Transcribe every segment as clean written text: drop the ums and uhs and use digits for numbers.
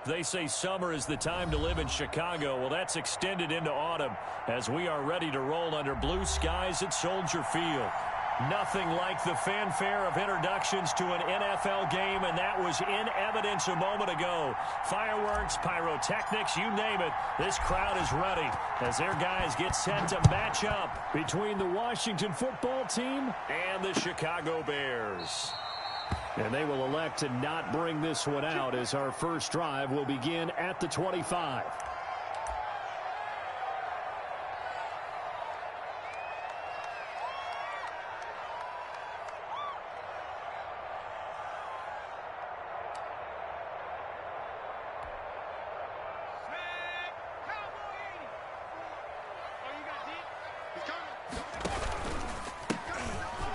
They say summer is the time to live in Chicago. Well, that's extended into autumn as we are ready to roll under blue skies at Soldier Field. Nothing like the fanfare of introductions to an NFL game, and that was in evidence a moment ago. Fireworks, pyrotechnics, you name it. This crowd is ready as their guys get set to match up between the Washington football team and the Chicago Bears. And they will elect to not bring this one out as our first drive will begin at the 25.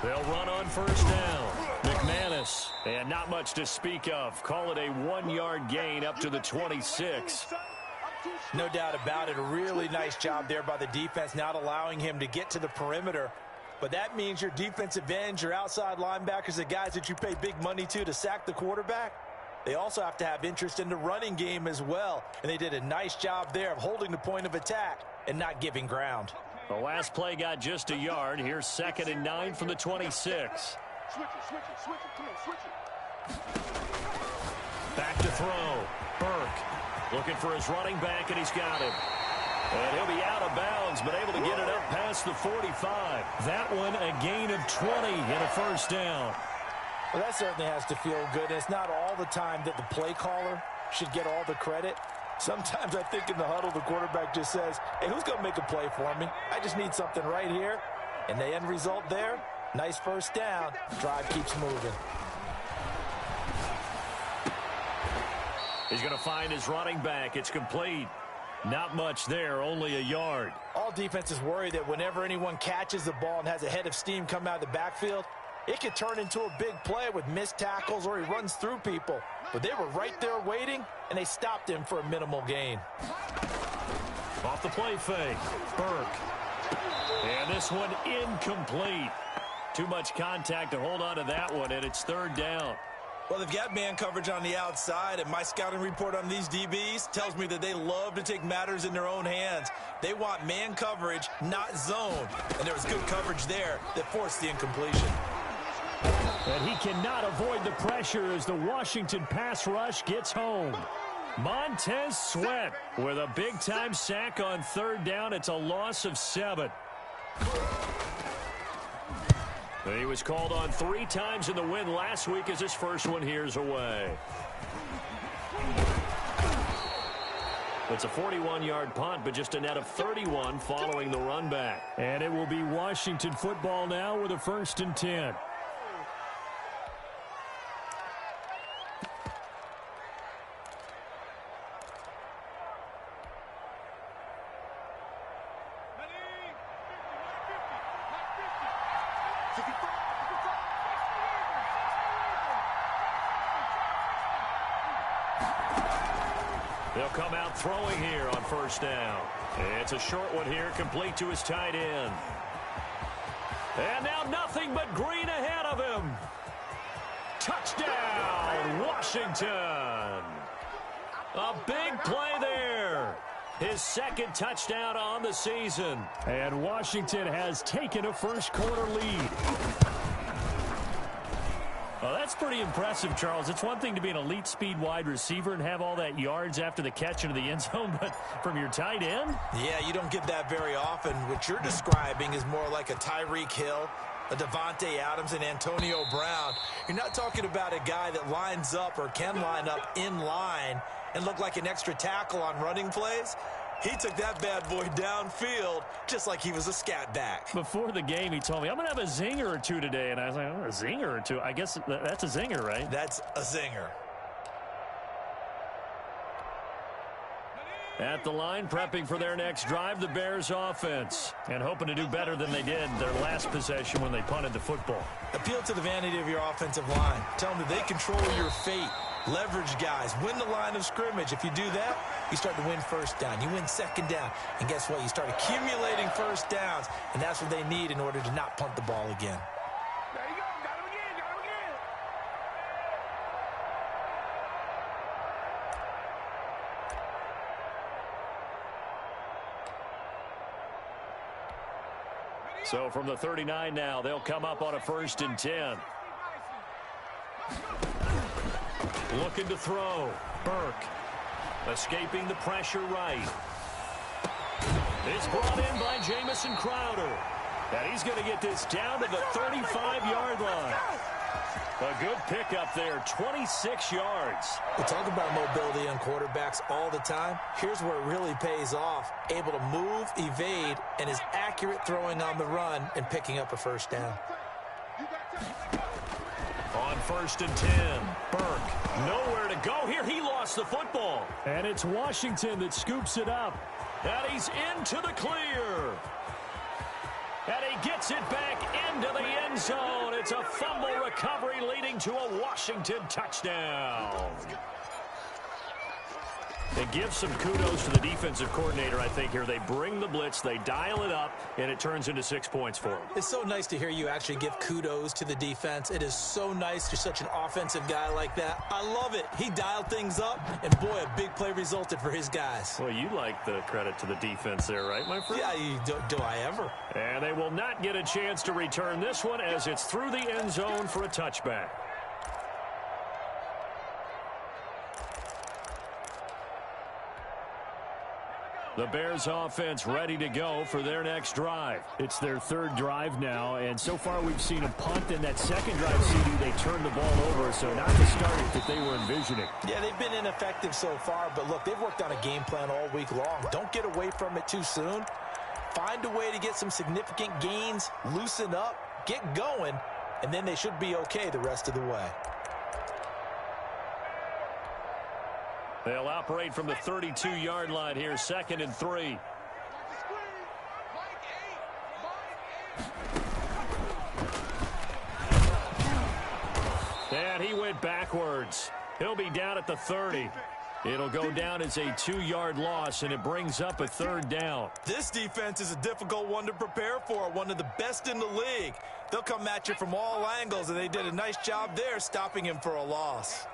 They'll run on first down. McManus, and not much to speak of. Call it a 1-yard gain up to the 26. No doubt about it. A really nice job there by the defense, not allowing him to get to the perimeter. But that means your defensive ends, your outside linebackers, the guys that you pay big money to sack the quarterback, they also have to have interest in the running game as well. And they did a nice job there of holding the point of attack and not giving ground. The last play got just a yard. Here's 2nd and 9 from the 26. Back to throw. Burke looking for his running back, and he's got him. And he'll be out of bounds, but able to get it up past the 45. That one a gain of 20 and a first down. Well, that certainly has to feel good. And it's not all the time that the play caller should get all the credit. Sometimes I think in the huddle, the quarterback just says, hey, who's going to make a play for me? I just need something right here. And the end result there, nice first down. Drive keeps moving. He's going to find his running back. It's complete. Not much there, only a yard. All defenses worry that whenever anyone catches the ball and has a head of steam come out of the backfield, it could turn into a big play with missed tackles or he runs through people. But they were right there waiting, and they stopped him for a minimal gain. Off the play fake, Burke. And this one incomplete. Too much contact to hold on to that one, and it's 3rd down. Well, they've got man coverage on the outside, and my scouting report on these DBs tells me that they love to take matters in their own hands. They want man coverage, not zone. And there was good coverage there that forced the incompletion. And he cannot avoid the pressure as the Washington pass rush gets home. Montez Sweat with a big-time sack on 3rd down. It's a loss of 7. He was called on 3 times in the win last week as his first one here's away. It's a 41-yard punt, but just a net of 31 following the run back. And it will be Washington football now with a 1st and 10. They'll come out throwing here on 1st down. It's a short one here, complete to his tight end. And now nothing but green ahead of him. Touchdown, Washington. A big play there. His 2nd touchdown on the season. And Washington has taken a first-quarter lead. Well, that's pretty impressive, Charles. It's one thing to be an elite speed wide receiver and have all that yards after the catch into the end zone, but from your tight end? Yeah, you don't get that very often. What you're describing is more like a Tyreek Hill, a Devontae Adams, and Antonio Brown. You're not talking about a guy that lines up or can line up in line and look like an extra tackle on running plays. He took that bad boy downfield just like he was a scat back. Before the game, he told me, I'm going to have a zinger or two today. And I was like, oh, a zinger or two? I guess that's a zinger, right? That's a zinger. At the line, prepping for their next drive, the Bears offense. And hoping to do better than they did their last possession when they punted the football. Appeal to the vanity of your offensive line. Tell them that they control your fate. Leverage guys. Win the line of scrimmage. If you do that, you start to win 1st down. You win 2nd down. And guess what? You start accumulating 1st downs. And that's what they need in order to not punt the ball again. There you go. Got him again. Got him again. So from the 39 now, they'll come up on a 1st and 10. Looking to throw. Burke. Escaping the pressure right. It's brought in by Jamison Crowder. And he's going to get this down to the 35-yard line. A good pickup there, 26 yards. We talk about mobility on quarterbacks all the time. Here's where it really pays off. Able to move, evade, and is accurate throwing on the run and picking up a 1st down. On 1st and 10, Burke nowhere to go here. He lost the football. And it's Washington that scoops it up. And he's into the clear. And he gets it back into the end zone. It's a fumble recovery leading to a Washington touchdown. It gives some kudos to the defensive coordinator, I think, here. They bring the blitz, they dial it up, and it turns into 6 points for them. It's so nice to hear you actually give kudos to the defense. It is so nice. You're such an offensive guy like that. I love it. He dialed things up, and boy, a big play resulted for his guys. Well, you like the credit to the defense there, right, my friend? Yeah, do I ever? And they will not get a chance to return this one as it's through the end zone for a touchback. The Bears offense ready to go for their next drive. It's their 3rd drive now, and so far we've seen a punt. In that 2nd drive, CD, they turned the ball over, so not the start that they were envisioning. Yeah, they've been ineffective so far, but look, they've worked on a game plan all week long. Don't get away from it too soon. Find a way to get some significant gains, loosen up, get going, and then they should be okay the rest of the way. They'll operate from the 32-yard line here, 2nd and 3. And he went backwards. He'll be down at the 30. It'll go down as a 2-yard loss, and it brings up a 3rd down. This defense is a difficult one to prepare for, one of the best in the league. They'll come at you from all angles, and they did a nice job there stopping him for a loss.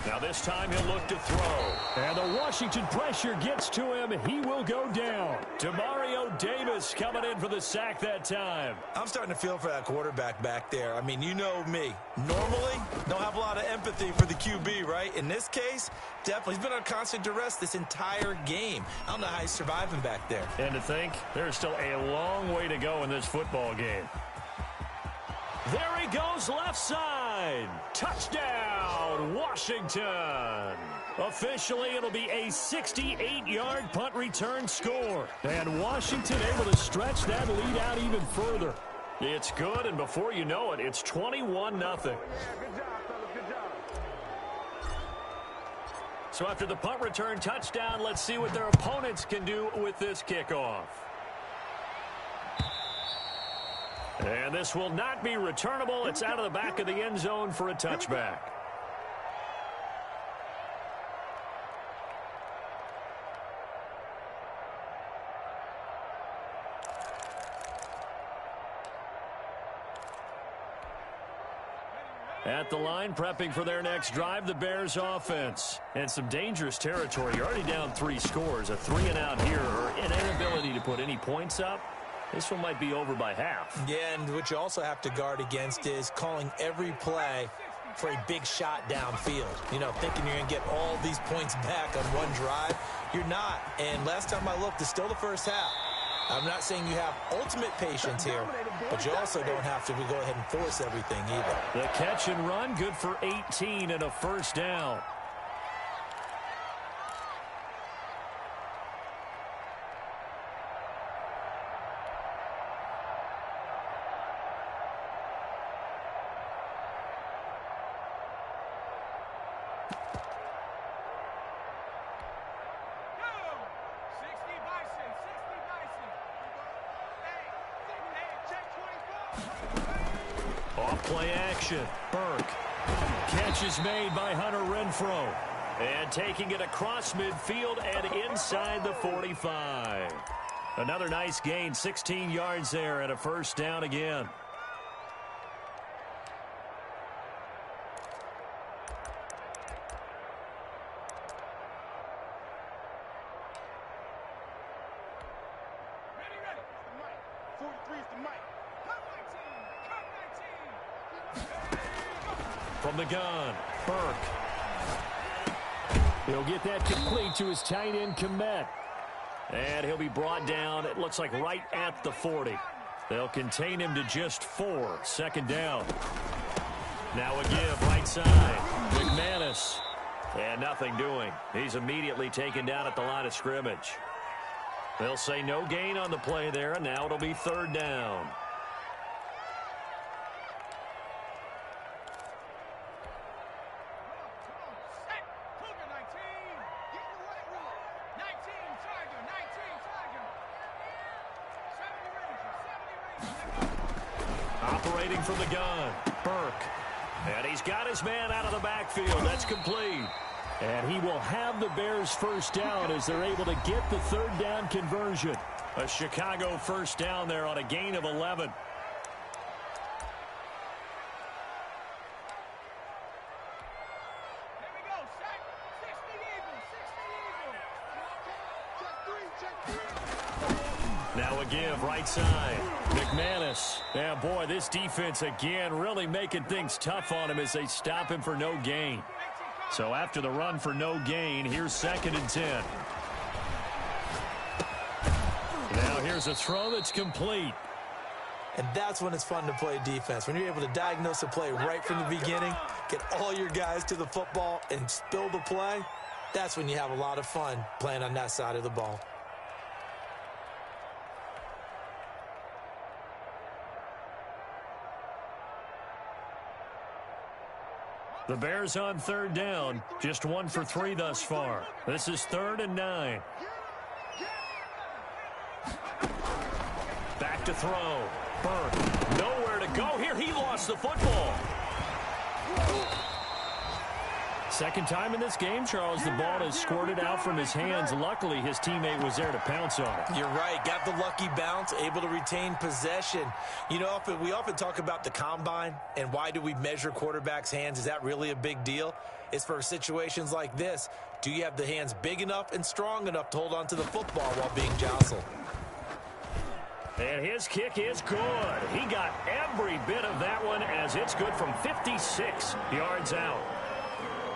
Now this time he'll look to throw. And the Washington pressure gets to him. He will go down. Demario Davis coming in for the sack that time. I'm starting to feel for that quarterback back there. I mean, you know me. Normally, don't have a lot of empathy for the QB, right? In this case, definitely. He's been on constant duress this entire game. I don't know how he's surviving back there. And to think, there's still a long way to go in this football game. There he goes, left side. Touchdown, Washington. Officially, it'll be a 68-yard punt return score. And Washington able to stretch that lead out even further. It's good, and before you know it, it's 21-0. Good job, fellas. Good job. So after the punt return touchdown, let's see what their opponents can do with this kickoff. And this will not be returnable. It's out of the back of the end zone for a touchback. At the line, prepping for their next drive, the Bears offense. And some dangerous territory. You're already down 3 scores. A 3-and-out here, or an inability to put any points up. This one might be over by half. Yeah, and what you also have to guard against is calling every play for a big shot downfield. You know, thinking you're going to get all these points back on one drive. You're not. And last time I looked, it's still the first half. I'm not saying you have ultimate patience here, but you also don't have to go ahead and force everything either. The catch and run, good for 18 and a first down. Off-play action. Burke. Catch is made by Hunter Renfrow. And taking it across midfield and inside the 45. Another nice gain, 16 yards there and a first down again. From the gun, Burke. He'll get that complete to his tight end, Kmet. And he'll be brought down, it looks like right at the 40. They'll contain him to just 4. Second down. Now a give, right side. McManus. And nothing doing. He's immediately taken down at the line of scrimmage. They'll say no gain on the play there, and now it'll be third down. Operating from the gun, Burke. And he's got his man out of the backfield. That's complete. And he will have the Bears first down as they're able to get the third down conversion. A Chicago first down there on a gain of 11. Now a give, right side. McManus. Yeah, boy, this defense again really making things tough on him as they stop him for no gain. So after the run for no gain, here's 2nd and 10. Now here's a throw that's complete. And that's when it's fun to play defense. When you're able to diagnose a play right from the beginning, get all your guys to the football, and spill the play, that's when you have a lot of fun playing on that side of the ball. The Bears on third down, just 1 for 3 thus far. This is 3rd and 9. Back to throw. Burke, nowhere to go here. He lost the football. Second time in this game, Charles, the ball has squirted out from his hands. Luckily, his teammate was there to pounce on it. You're right. Got the lucky bounce, able to retain possession. You know, we often talk about the combine and why do we measure quarterbacks' hands. Is that really a big deal? It's for situations like this. Do you have the hands big enough and strong enough to hold on to the football while being jostled? And his kick is good. He got every bit of that one as it's good from 56 yards out.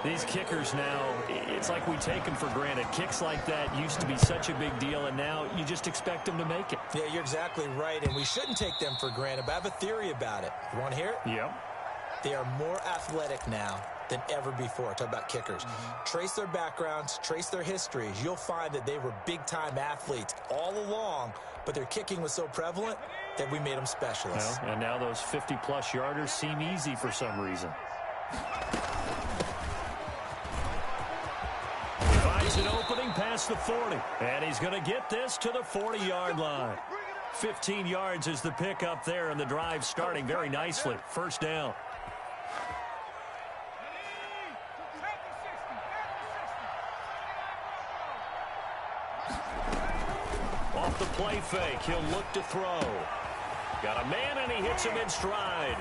These kickers now, it's like we take them for granted. Kicks like that used to be such a big deal, and now you just expect them to make it. Yeah, you're exactly right, and we shouldn't take them for granted, but I have a theory about it. You want to hear it? Yep. They are more athletic now than ever before. Talk about kickers. Trace their backgrounds, trace their histories. You'll find that they were big-time athletes all along, but their kicking was so prevalent that we made them specialists. Well, and now those 50-plus yarders seem easy for some reason. Finds an opening past the 40, and he's going to get this to the 40-yard line. 15 yards is the pickup there, and the drive starting very nicely. First down. Off the play fake, he'll look to throw. Got a man, and he hits him in stride.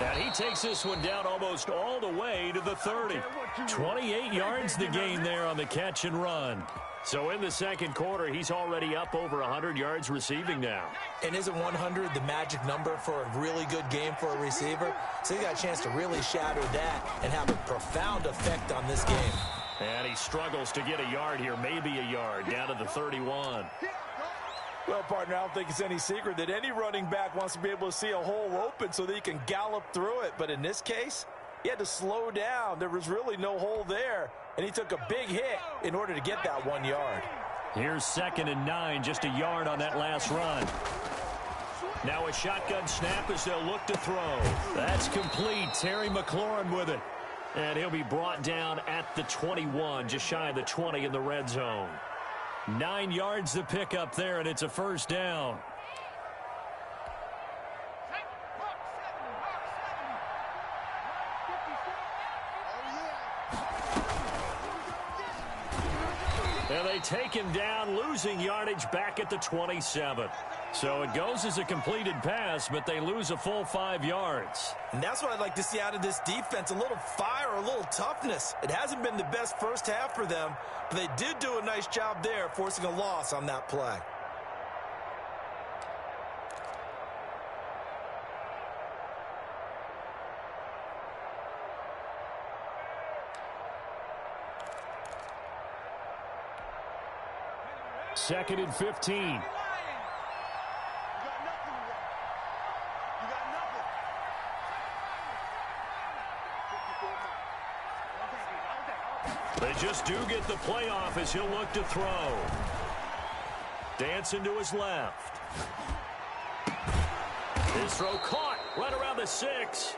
And he takes this one down almost all the way to the 30. 28 yards the gain there on the catch and run. So in the second quarter, he's already up over 100 yards receiving now. And isn't 100 the magic number for a really good game for a receiver? So he got a chance to really shatter that and have a profound effect on this game. And he struggles to get a yard here, maybe a yard, down to the 31. Well, partner, I don't think it's any secret that any running back wants to be able to see a hole open so that he can gallop through it. But in this case, he had to slow down. There was really no hole there, and he took a big hit in order to get that 1 yard. Here's 2nd and 9, just a yard on that last run. Now a shotgun snap as they'll look to throw. That's complete. Terry McLaurin with it. And he'll be brought down at the 21, just shy of the 20 in the red zone. 9 yards to pick up there, and it's a first down. And they take him down, losing yardage back at the 27. So it goes as a completed pass, but they lose a full 5 yards. And that's what I'd like to see out of this defense, a little fire, a little toughness. It hasn't been the best first half for them, but they did do a nice job there, forcing a loss on that play. 2nd and 15. They just do get the playoff as he'll look to throw. Dancing to his left. His throw caught right around the 6.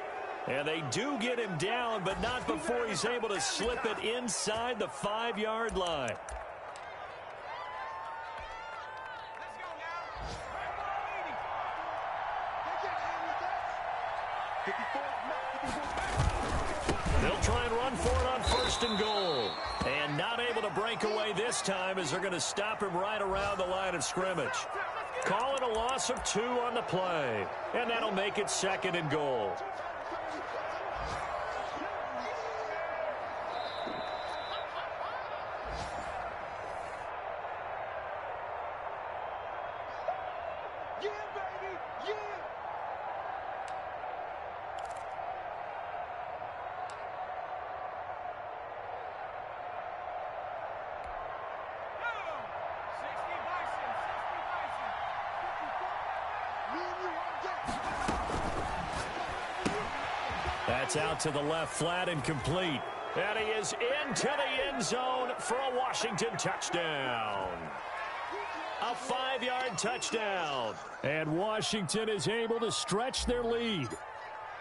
And they do get him down, but not before he's able to slip it inside the 5-yard line. They'll try and run for it on 1st and goal. And not able to break away this time as they're going to stop him right around the line of scrimmage. Call it a loss of 2 on the play. And that'll make it 2nd and goal. That's out to the left, flat and complete. And he is into the end zone for a Washington touchdown. A 5-yard touchdown. And Washington is able to stretch their lead.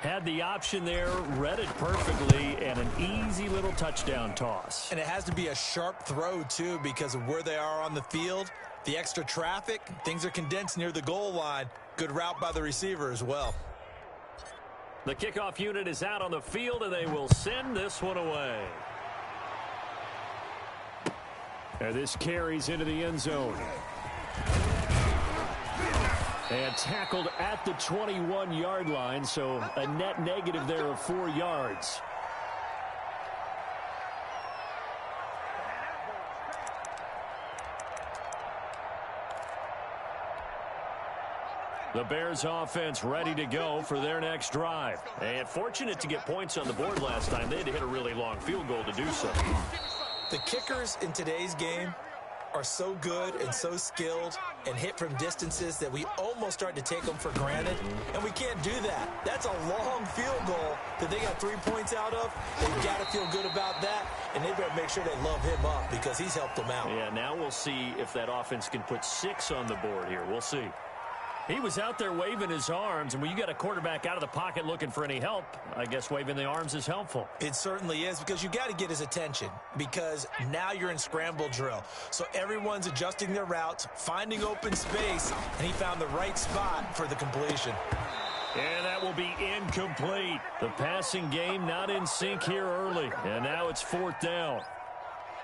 Had the option there, read it perfectly, and an easy little touchdown toss. And it has to be a sharp throw, too, because of where they are on the field. The extra traffic, things are condensed near the goal line. Good route by the receiver as well. The kickoff unit is out on the field, and they will send this one away. And this carries into the end zone. And tackled at the 21-yard line, so a net negative there of 4 yards. The Bears offense ready to go for their next drive. And fortunate to get points on the board last time. They had to hit a really long field goal to do so. The kickers in today's game are so good and so skilled and hit from distances that we almost start to take them for granted. And we can't do that. That's a long field goal that they got 3 points out of. They've got to feel good about that. And they better make sure they love him up because he's helped them out. Yeah, now we'll see if that offense can put 6 on the board here. We'll see. He was out there waving his arms, and when you got a quarterback out of the pocket looking for any help, I guess waving the arms is helpful. It certainly is, because you got to get his attention, because now you're in scramble drill. So everyone's adjusting their routes, finding open space, and he found the right spot for the completion. And that will be incomplete. The passing game not in sync here early, and now it's 4th down.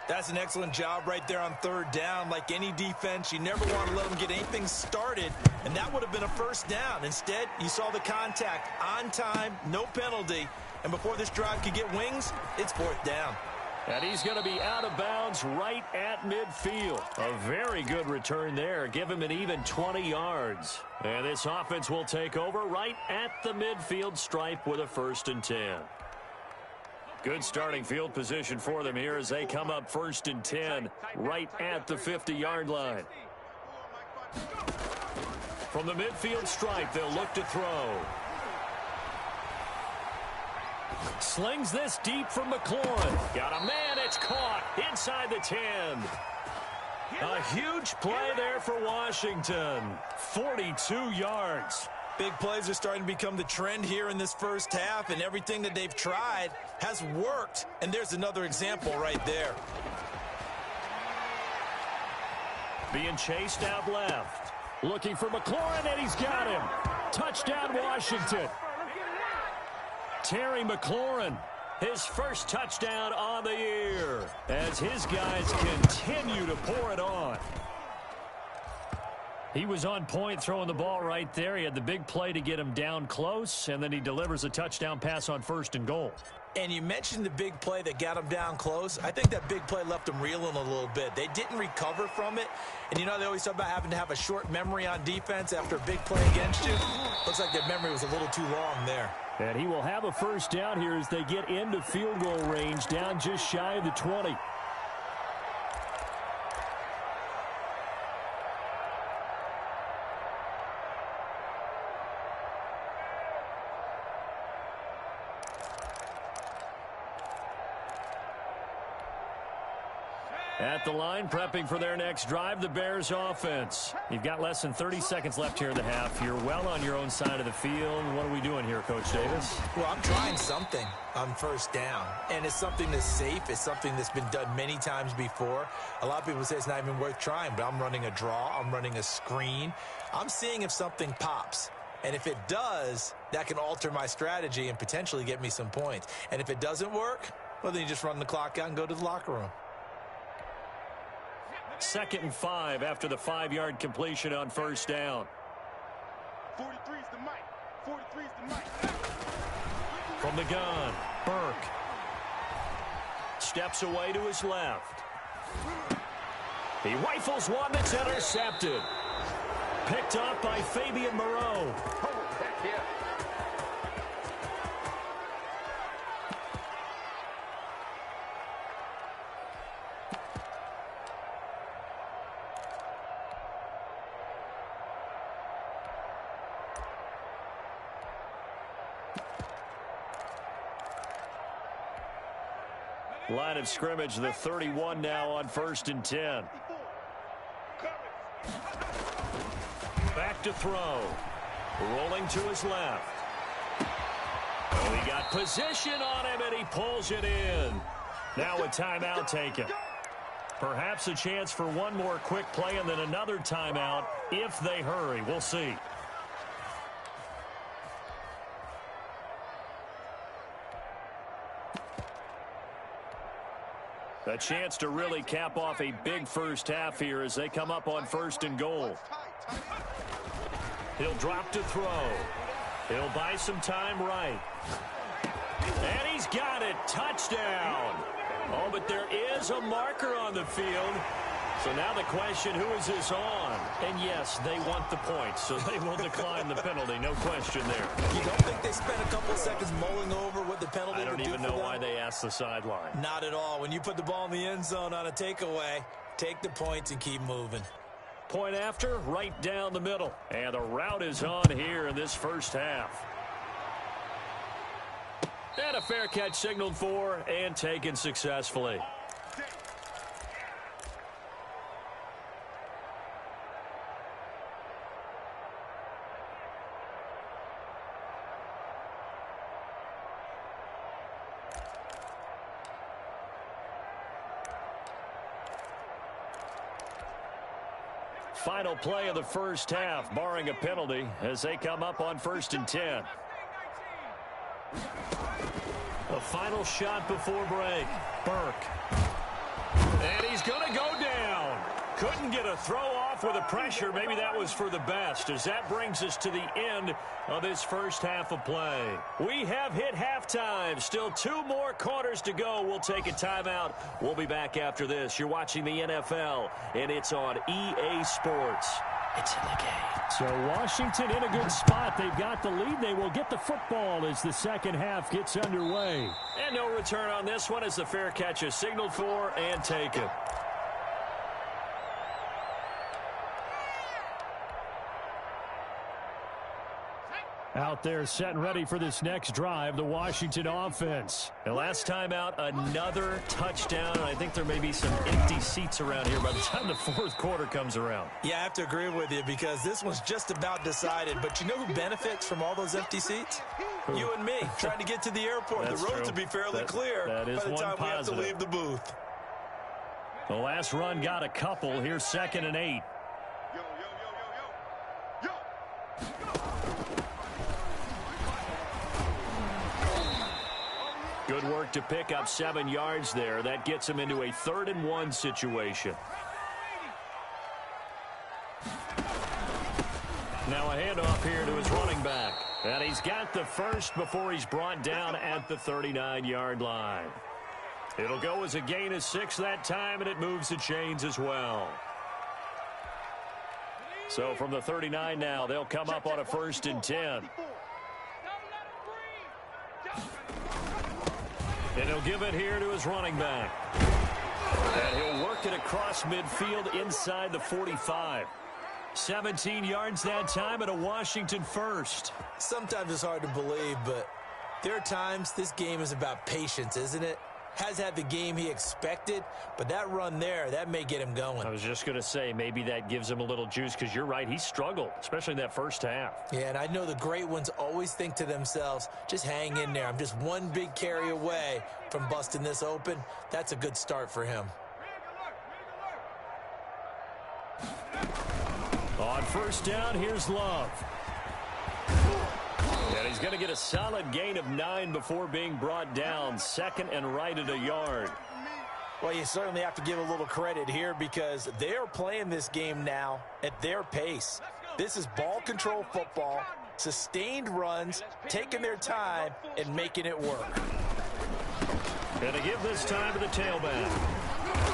That's an excellent job right there on 3rd down. Like any defense, you never want to let them get anything started, and that would have been a 1st down. Instead, you saw the contact on time, no penalty, and before this drive could get wings, it's 4th down. And he's going to be out of bounds right at midfield. A very good return there. Give him an even 20 yards. And this offense will take over right at the midfield stripe with a 1st and 10. Good starting field position for them here as they come up 1st and 10 right at the 50-yard line. From the midfield stripe, they'll look to throw. Slings this deep from McLaurin. Got a man, it's caught inside the 10. A huge play there for Washington. 42 yards. Big plays are starting to become the trend here in this first half, and everything that they've tried has worked. And there's another example right there. Being chased out left. Looking for McLaurin, and he's got him. Touchdown, Washington. Terry McLaurin, his first touchdown on the year, as his guys continue to pour it on. He was on point throwing the ball right there. He had the big play to get him down close, and then he delivers a touchdown pass on 1st and goal. And you mentioned the big play that got him down close. I think that big play left him reeling a little bit. They didn't recover from it. And, you know, they always talk about having to have a short memory on defense after a big play against you. Looks like their memory was a little too long there. And he will have a 1st down here as they get into field goal range, down just shy of the 20. At the line, prepping for their next drive, the Bears offense. You've got less than 30 seconds left here in the half. You're well on your own side of the field. What are we doing here, Coach Davis? Well, I'm trying something on first down, and it's something that's safe. It's something that's been done many times before. A lot of people say it's not even worth trying, but I'm running a draw. I'm running a screen. I'm seeing if something pops. And if it does, that can alter my strategy and potentially get me some points. And if it doesn't work, well, then you just run the clock out and go to the locker room. 2nd and 5 after the 5-yard completion on first down. 43's the mic. 43's the mic. From the gun, Burke. Steps away to his left. He rifles one that's intercepted. Picked up by Fabian Moreau. Oh, heck yeah. Line of scrimmage, the 31 now on 1st and 10. Back to throw. Rolling to his left. Oh, he got position on him, and he pulls it in. Now a timeout taken. Perhaps a chance for one more quick play and then another timeout if they hurry. We'll see. A chance to really cap off a big first half here as they come up on 1st and goal. He'll drop to throw. He'll buy some time right. And he's got it. Touchdown. Oh, but there is a marker on the field. So now the question, who is this on? And yes, they want the points, so they will decline the penalty. No question there. You don't think they spent a couple of seconds mulling over what the penalty would do for them? I don't even know why they asked the sideline. Not at all. When you put the ball in the end zone on a takeaway, take the points and keep moving. Point after, right down the middle. And the route is on here in this first half. And a fair catch signaled for and taken successfully. Final play of the first half, barring a penalty, as they come up on 1st and 10. A final shot before break. Burke. And he's going to go down. Couldn't get a throw off with the pressure. Maybe that was for the best, as that brings us to the end of this first half of play. We have hit halftime. Still 2 more quarters to go. We'll take a timeout. We'll be back after this. You're watching the NFL, and it's on EA Sports. It's in the game. So Washington in a good spot. They've got the lead. They will get the football as the second half gets underway. And no return on this one as the fair catch is signaled for and taken. Out there set and ready for this next drive, the Washington offense. The last time out, another touchdown. I think there may be some empty seats around here by the time the 4th quarter comes around. Yeah, I have to agree with you because this one's just about decided. But you know who benefits from all those empty seats? Who? You and me, trying to get to the airport. The road to be fairly clear by the time we have to leave the booth. The last run got a couple. Here's 2nd and 8. Good work to pick up 7 yards there. That gets him into a 3rd and 1 situation. Now a handoff here to his running back. And he's got the first before he's brought down at the 39-yard line. It'll go as a gain of 6 that time, and it moves the chains as well. So from the 39 now, they'll come up on a 1st and 10. And he'll give it here to his running back. And he'll work it across midfield inside the 45. 17 yards that time and a Washington first. Sometimes it's hard to believe, but there are times this game is about patience, isn't it? has had the game he expected, but that run there, that may get him going. I was just going to say, maybe that gives him a little juice, because you're right, he struggled, especially in that first half. Yeah, and I know the great ones always think to themselves, just hang in there. I'm just one big carry away from busting this open. That's a good start for him. On first down, here's Love. And he's going to get a solid gain of 9 before being brought down. Second and right at a yard. Well, you certainly have to give a little credit here because they are playing this game now at their pace. This is ball control football, sustained runs, taking their time, and making it work. And to give this time to the tailback.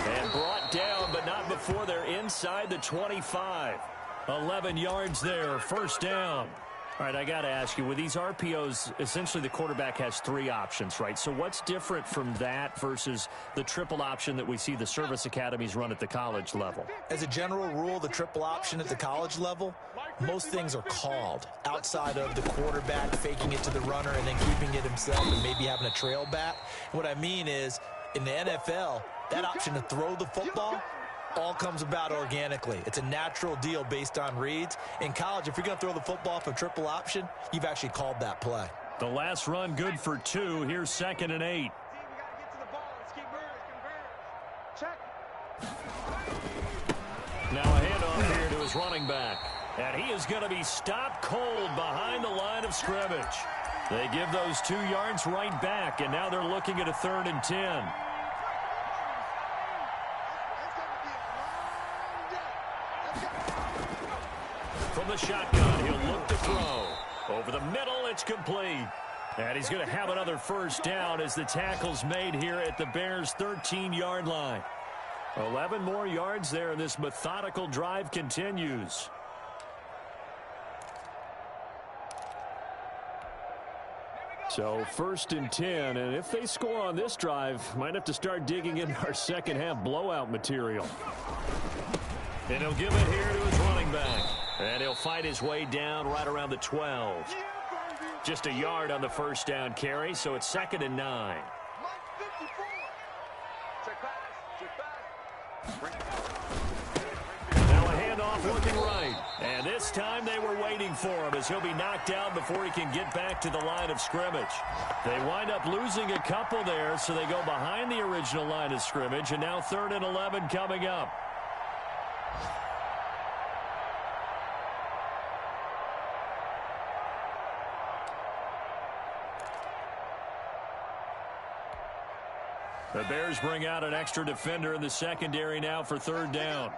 And brought down, but not before they're inside the 25. 11 yards there, first down. All right, I got to ask you, with these RPOs, essentially the quarterback has 3 options, right? So what's different from that versus the triple option that we see the service academies run at the college level? As a general rule, the triple option at the college level, most things are called outside of the quarterback faking it to the runner and then keeping it himself and maybe having a trail back. What I mean is, in the NFL, that option to throw the football all comes about organically. It's a natural deal based on reads. In college, if you're going to throw the football off a triple option, you've actually called that play. The last run good for 2. Here's 2nd and 8. Now a handoff here to his running back. And he is going to be stopped cold behind the line of scrimmage. They give those 2 yards right back, and now they're looking at a 3rd and 10. From the shotgun, he'll look to throw. Over the middle, it's complete. And he's going to have another first down as the tackle's made here at the Bears' 13-yard line. 11 more yards there, and this methodical drive continues. So 1st and 10, and if they score on this drive, might have to start digging in our second half blowout material. And he'll give it here to his running back. And he'll fight his way down right around the 12. Just a yard on the first down carry, so it's 2nd and 9. Now a handoff looking right. And this time they were waiting for him as he'll be knocked down before he can get back to the line of scrimmage. They wind up losing a couple there, so they go behind the original line of scrimmage. And now 3rd and 11 coming up. The Bears bring out an extra defender in the secondary now for 3rd down.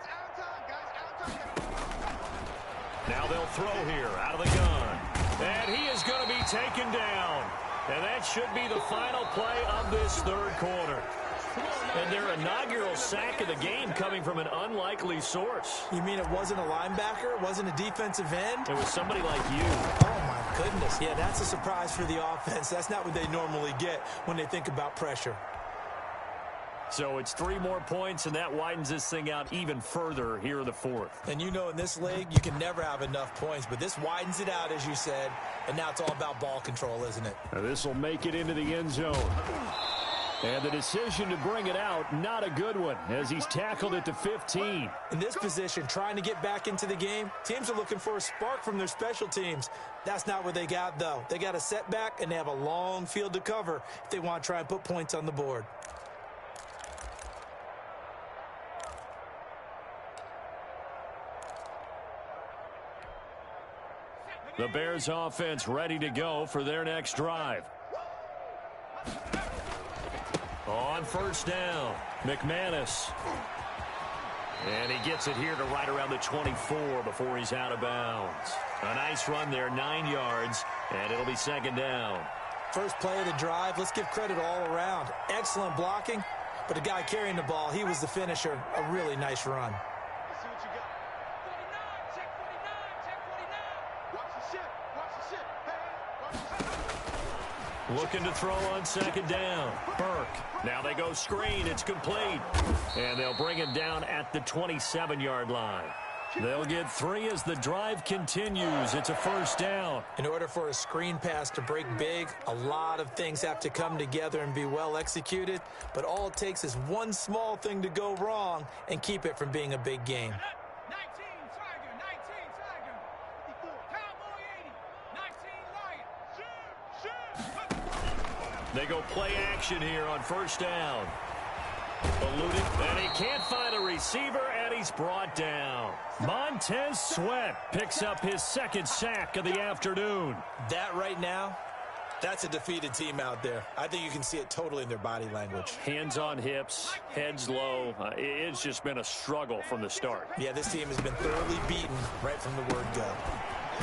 Now they'll throw here out of the gun. And he is going to be taken down. And that should be the final play of this 3rd quarter. And their inaugural sack of the game coming from an unlikely source. You mean it wasn't a linebacker? It wasn't a defensive end? It was somebody like you. Oh, my goodness. Yeah, that's a surprise for the offense. That's not what they normally get when they think about pressure. So it's 3 more points, and that widens this thing out even further here in the 4th. And you know in this league, you can never have enough points, but this widens it out, as you said, and now it's all about ball control, isn't it? Now this will make it into the end zone. And the decision to bring it out, not a good one, as he's tackled at the 15. In this position, trying to get back into the game, teams are looking for a spark from their special teams. That's not what they got, though. They got a setback, and they have a long field to cover if they want to try and put points on the board. The Bears offense ready to go for their next drive. On first down, McManus. And he gets it here to right around the 24 before he's out of bounds. A nice run there, 9 yards, and it'll be 2nd down. First play of the drive, let's give credit all around. Excellent blocking, but the guy carrying the ball, he was the finisher. A really nice run. Looking to throw on 2nd down. Burke. Now they go screen. It's complete. And they'll bring him down at the 27-yard line. They'll get 3 as the drive continues. It's a first down. In order for a screen pass to break big, a lot of things have to come together and be well executed, but all it takes is one small thing to go wrong and keep it from being a big game. 19 Tiger, 19 Tiger, 54, Cowboy 80, 19 Lion. They go play action here on first down. Eluded, and he can't find a receiver, and he's brought down. Montez Sweat picks up his second sack of the afternoon. That right now, that's a defeated team out there. I think you can see it totally in their body language. Hands on hips, heads low. It's just been a struggle from the start. Yeah, this team has been thoroughly beaten right from the word go.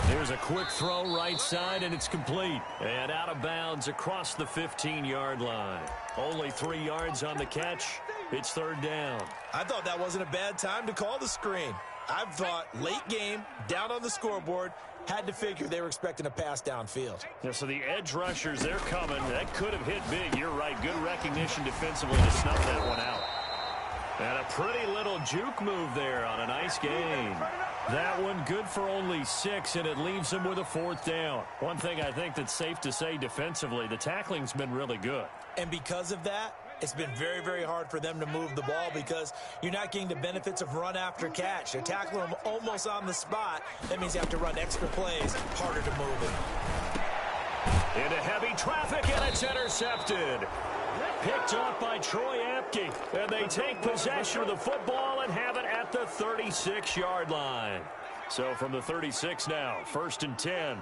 Here's a quick throw right side, and it's complete. And out of bounds across the 15-yard line. Only 3 yards on the catch. It's third down. I thought that wasn't a bad time to call the screen. I thought late game, down on the scoreboard, had to figure they were expecting a pass downfield. Yeah, so the edge rushers, they're coming. That could have hit big. You're right. Good recognition defensively to snuff that one out. And a pretty little juke move there on a nice gain. That one good for only 6, and it leaves them with a fourth down. One thing I think that's safe to say defensively, the tackling's been really good. And because of that, it's been very, very hard for them to move the ball because you're not getting the benefits of run after catch. They're tackling them almost on the spot. That means you have to run extra plays, harder to move it. Into heavy traffic, and it's intercepted. Picked off by Troy Apke. And they take possession of the football and have it at the 36-yard line. So from the 36 now, 1st and 10.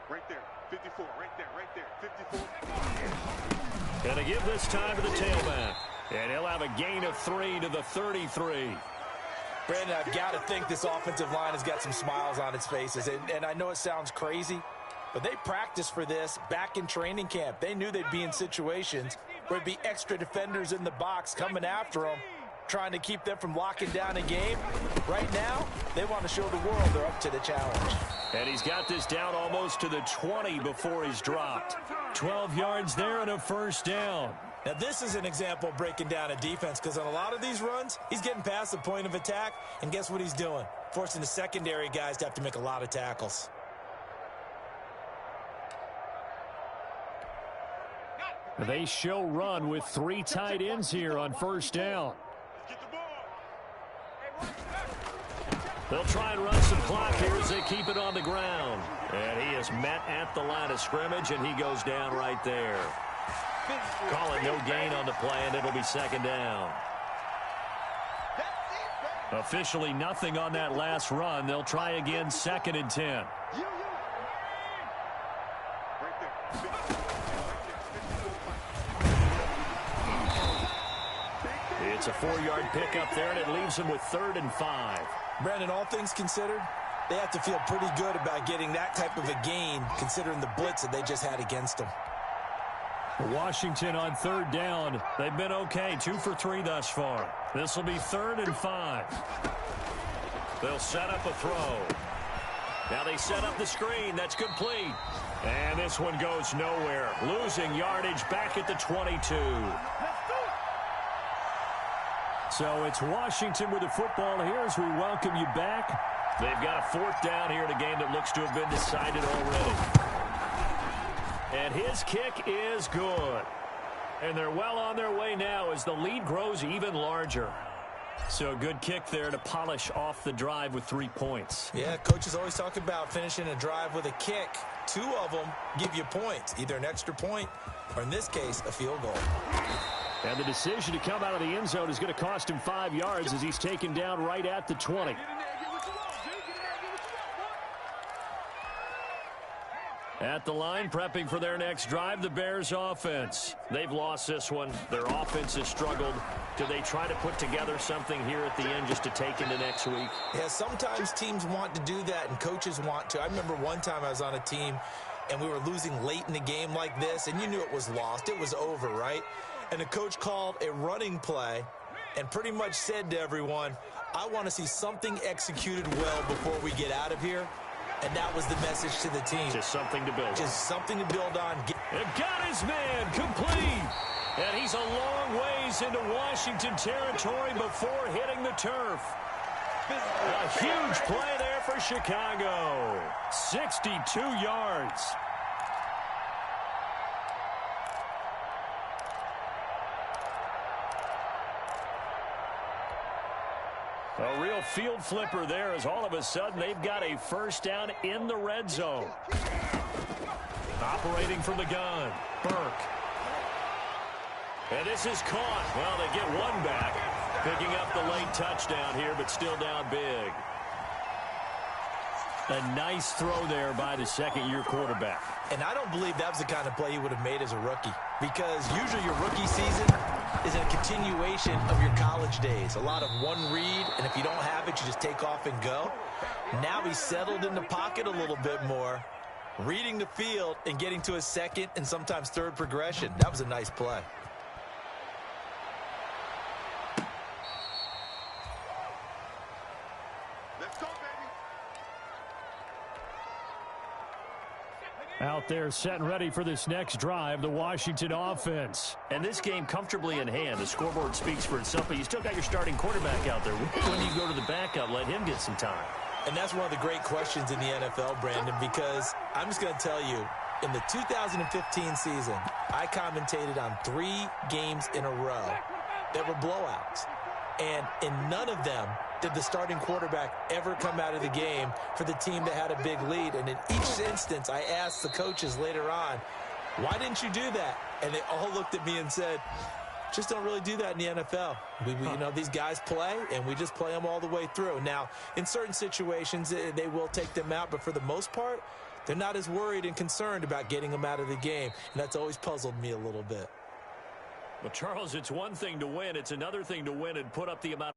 Right there, 54, right there, 54. Gonna give this time to the tailback. And he'll have a gain of 3 to the 33. Brandon, I've got to think this offensive line has got some smiles on its faces. And I know it sounds crazy, but they practiced for this back in training camp. They knew they'd be in situations where there'd be extra defenders in the box coming after them, trying to keep them from locking down a game. Right now, they want to show the world they're up to the challenge. And he's got this down almost to the 20 before he's dropped. 12 yards there and a first down. Now, this is an example of breaking down a defense because on a lot of these runs, he's getting past the point of attack, and guess what he's doing? Forcing the secondary guys to have to make a lot of tackles. They show run with 3 tight ends here on first down. They'll try and run some clock here as they keep it on the ground. And he is met at the line of scrimmage, and he goes down right there. Call it no gain on the play, and it'll be second down. Officially nothing on that last run. They'll try again 2nd and 10. It's a 4-yard pickup there, and it leaves him with 3rd and 5. Brandon, all things considered, they have to feel pretty good about getting that type of a gain considering the blitz that they just had against them. Washington on 3rd down. They've been okay, 2 for 3 thus far. This will be 3rd and 5. They'll set up a throw. Now they set up the screen. That's complete. And this one goes nowhere. Losing yardage back at the 22. So it's Washington with the football here as we welcome you back. They've got a 4th down here in a game that looks to have been decided already. And his kick is good. And they're well on their way now as the lead grows even larger. So a good kick there to polish off the drive with 3 points. Yeah, coaches always talk about finishing a drive with a kick. 2 of them give you points, either an extra point or, in this case, a field goal. And the decision to come out of the end zone is going to cost him 5 yards as he's taken down right at the 20. At the line, prepping for their next drive, the Bears offense. They've lost this one. Their offense has struggled. Do they try to put together something here at the end just to take into next week? Yeah, sometimes teams want to do that and coaches want to. I remember one time I was on a team and we were losing late in the game like this, and you knew it was lost. It was over, right? And the coach called a running play and pretty much said to everyone, I want to see something executed well before we get out of here. And that was the message to the team. Just something to build on. Just something to build on. And got his man complete. And he's a long ways into Washington territory before hitting the turf. A huge play there for Chicago. 62 yards. A real field flipper there as all of a sudden they've got a first down in the red zone. Operating from the gun, Burke. And this is caught. Well, they get one back. Picking up the late touchdown here, but still down big. A nice throw there by the second-year quarterback. And I don't believe that was the kind of play he would have made as a rookie, because usually your rookie season is a continuation of your college days. A lot of one read, and if you don't have it, you just take off and go. Now he's settled in the pocket a little bit more, reading the field and getting to his second and sometimes third progression. That was a nice play. Let's go, baby. Out there set and ready for this next drive, the Washington offense. And this game comfortably in hand. The scoreboard speaks for itself, but you still got your starting quarterback out there. When you go to the backup, let him get some time. And that's one of the great questions in the NFL, Brandon, because I'm just going to tell you, in the 2015 season, I commentated on 3 games in a row that were blowouts. And in none of them did the starting quarterback ever come out of the game for the team that had a big lead. And in each instance, I asked the coaches later on, why didn't you do that? And they all looked at me and said, just don't really do that in the NFL. You know, these guys play, and we just play them all the way through. Now, in certain situations, they will take them out, but for the most part, they're not as worried and concerned about getting them out of the game. And that's always puzzled me a little bit. Well, Charles, it's one thing to win. It's another thing to win and put up the amount